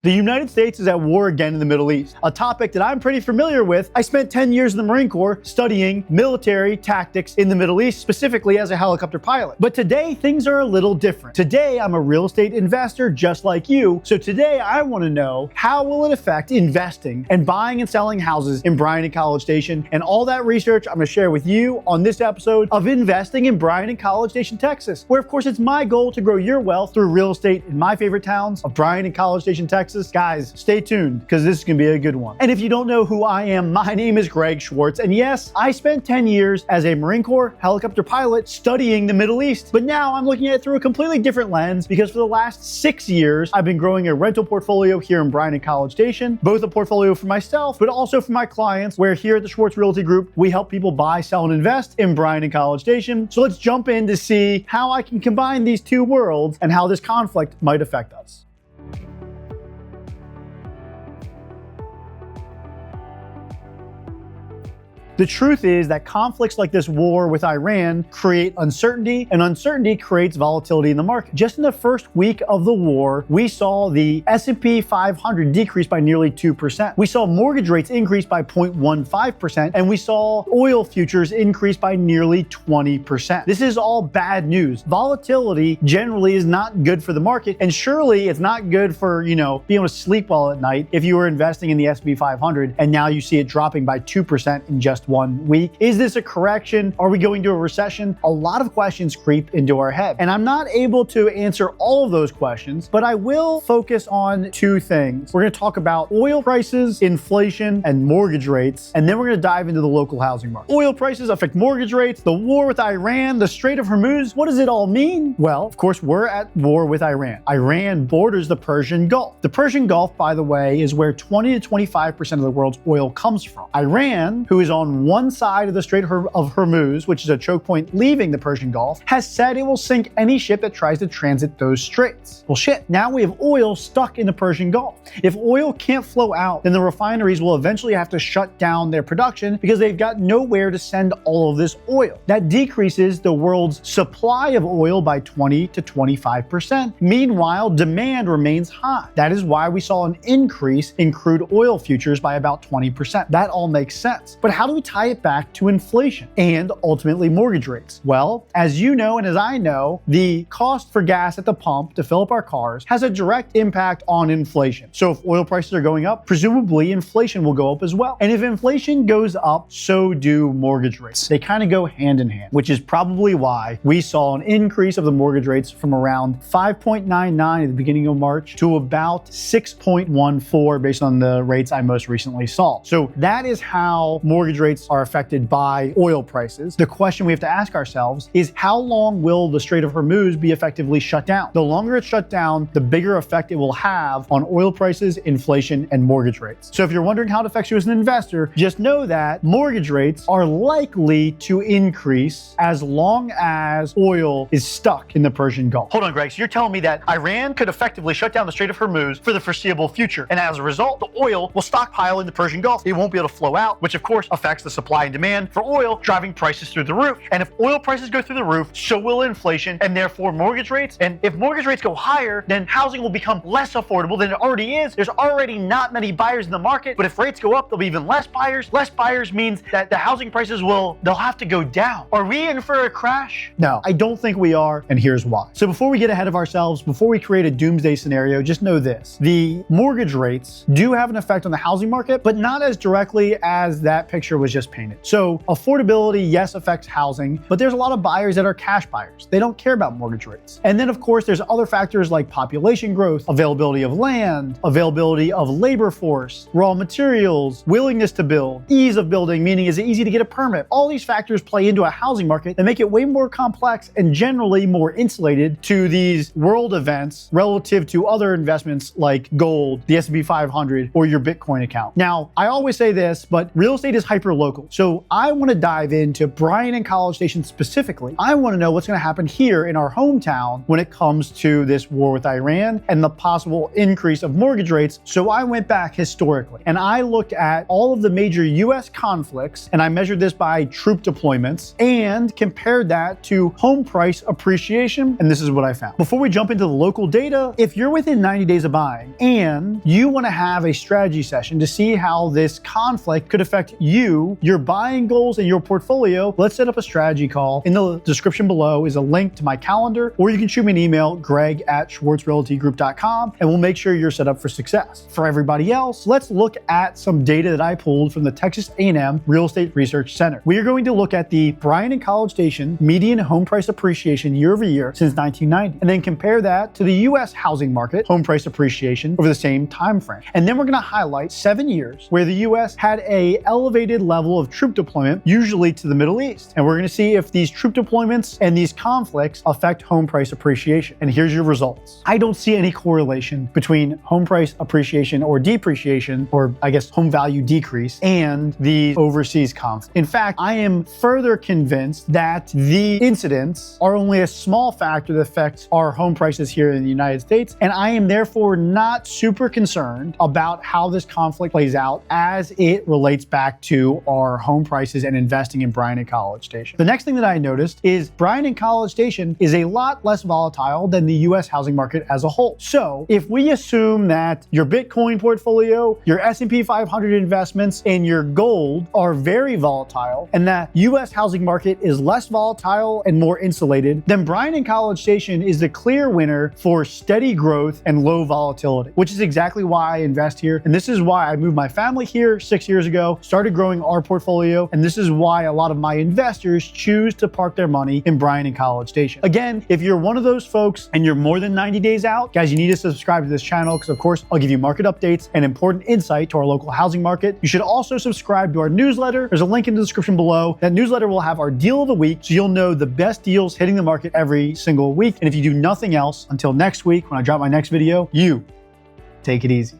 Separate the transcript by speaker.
Speaker 1: The United States is at war again in the Middle East, a topic that I'm pretty familiar with. I spent 10 years in the Marine Corps studying military tactics in the Middle East, specifically as a helicopter pilot. But today, things are a little different. Today, I'm a real estate investor just like you. So today, I want to know, how will it affect investing and buying and selling houses in Bryan and College Station? And all that research I'm going to share with you on this episode of Investing in Bryan and College Station, Texas, where of course it's my goal to grow your wealth through real estate in my favorite towns of Bryan and College Station, Texas. Guys, stay tuned because this is going to be a good one. And if you don't know who I am, my name is Greg Schwartz. And yes, I spent 10 years as a Marine Corps helicopter pilot studying the Middle East. But now I'm looking at it through a completely different lens because for the last 6 years, I've been growing a rental portfolio here in Bryan and College Station, both a portfolio for myself, but also for my clients, where here at the Schwartz Realty Group, we help people buy, sell, and invest in Bryan and College Station. So let's jump in to see how I can combine these two worlds and how this conflict might affect us. The truth is that conflicts like this war with Iran create uncertainty, and uncertainty creates volatility in the market. Just in the first week of the war, we saw the S&P 500 decrease by nearly 2%. We saw mortgage rates increase by 0.15%, and we saw oil futures increase by nearly 20%. This is all bad news. Volatility generally is not good for the market, and surely it's not good for, being able to sleep well at night if you were investing in the S&P 500 and now you see it dropping by 2% in just 1 week. Is this a correction? Are we going to a recession? A lot of questions creep into our head. And I'm not able to answer all of those questions, but I will focus on two things. We're going to talk about oil prices, inflation, and mortgage rates. And then we're going to dive into the local housing market. Oil prices affect mortgage rates, the war with Iran, the Strait of Hormuz. What does it all mean? Well, of course, we're at war with Iran. Iran borders the Persian Gulf. The Persian Gulf, by the way, is where 20 to 25% of the world's oil comes from. Iran, who is on one side of the Strait of Hormuz, which is a choke point leaving the Persian Gulf, has said it will sink any ship that tries to transit those straits. Well, shit, now we have oil stuck in the Persian Gulf. If oil can't flow out, then the refineries will eventually have to shut down their production because they've got nowhere to send all of this oil. That decreases the world's supply of oil by 20 to 25%. Meanwhile, demand remains high. That is why we saw an increase in crude oil futures by about 20%. That all makes sense. But how do we tie it back to inflation and ultimately mortgage rates? Well, as you know and as I know, the cost for gas at the pump to fill up our cars has a direct impact on inflation. So if oil prices are going up, presumably inflation will go up as well. And if inflation goes up, so do mortgage rates. They kind of go hand in hand, which is probably why we saw an increase of the mortgage rates from around 5.99 at the beginning of March to about 6.14 based on the rates I most recently saw. So that is how mortgage rates are affected by oil prices. The question we have to ask ourselves is, how long will the Strait of Hormuz be effectively shut down? The longer it's shut down, the bigger effect it will have on oil prices, inflation, and mortgage rates. So if you're wondering how it affects you as an investor, just know that mortgage rates are likely to increase as long as oil is stuck in the Persian Gulf. Hold on, Greg. So you're telling me that Iran could effectively shut down the Strait of Hormuz for the foreseeable future, and as a result, the oil will stockpile in the Persian Gulf. It won't be able to flow out, which of course affects the supply and demand for oil, driving prices through the roof. And if oil prices go through the roof, so will inflation and therefore mortgage rates. And if mortgage rates go higher, then housing will become less affordable than it already is. There's already not many buyers in the market, but if rates go up, there'll be even less buyers. Less buyers means that the housing prices they'll have to go down. Are we in for a crash? No, I don't think we are, and here's why. So before we get ahead of ourselves, before we create a doomsday scenario, just know this. The mortgage rates do have an effect on the housing market, but not as directly as that picture was just painted. So affordability, yes, affects housing, but there's a lot of buyers that are cash buyers. They don't care about mortgage rates. And then of course, there's other factors like population growth, availability of land, availability of labor force, raw materials, willingness to build, ease of building, meaning is it easy to get a permit? All these factors play into a housing market that make it way more complex and generally more insulated to these world events relative to other investments like gold, the S&P 500, or your Bitcoin account. Now, I always say this, but real estate is hyper local. So I want to dive into Bryan and College Station specifically. I want to know what's going to happen here in our hometown when it comes to this war with Iran and the possible increase of mortgage rates. So I went back historically and I looked at all of the major US conflicts and I measured this by troop deployments and compared that to home price appreciation. And this is what I found. Before we jump into the local data, if you're within 90 days of buying and you want to have a strategy session to see how this conflict could affect you, your buying goals, and your portfolio, let's set up a strategy call. In the description below is a link to my calendar, or you can shoot me an email, greg@schwartzrealitygroup.com, and we'll make sure you're set up for success. For everybody else, let's look at some data that I pulled from the Texas A&M Real Estate Research Center. We are going to look at the Bryan and College Station median home price appreciation year over year since 1990, and then compare that to the US housing market home price appreciation over the same time frame. And then we're going to highlight 7 years where the US had a elevated level of troop deployment, usually to the Middle East. And we're going to see if these troop deployments and these conflicts affect home price appreciation. And here's your results. I don't see any correlation between home price appreciation or depreciation, or I guess home value decrease, and the overseas conflict. In fact, I am further convinced that the incidents are only a small factor that affects our home prices here in the United States. And I am therefore not super concerned about how this conflict plays out as it relates back to our home prices and investing in Bryan and College Station. The next thing that I noticed is Bryan and College Station is a lot less volatile than the US housing market as a whole. So if we assume that your Bitcoin portfolio, your S&P 500 investments, and your gold are very volatile, and that US housing market is less volatile and more insulated, then Bryan and College Station is the clear winner for steady growth and low volatility, which is exactly why I invest here. And this is why I moved my family here 6 years ago, started growing our portfolio, and this is why a lot of my investors choose to park their money in Bryan and College Station. Again, if you're one of those folks and you're more than 90 days out, guys, you need to subscribe to this channel because, of course, I'll give you market updates and important insight to our local housing market. You should also subscribe to our newsletter. There's a link in the description below. That newsletter will have our deal of the week, so you'll know the best deals hitting the market every single week. And if you do nothing else, until next week when I drop my next video, you take it easy.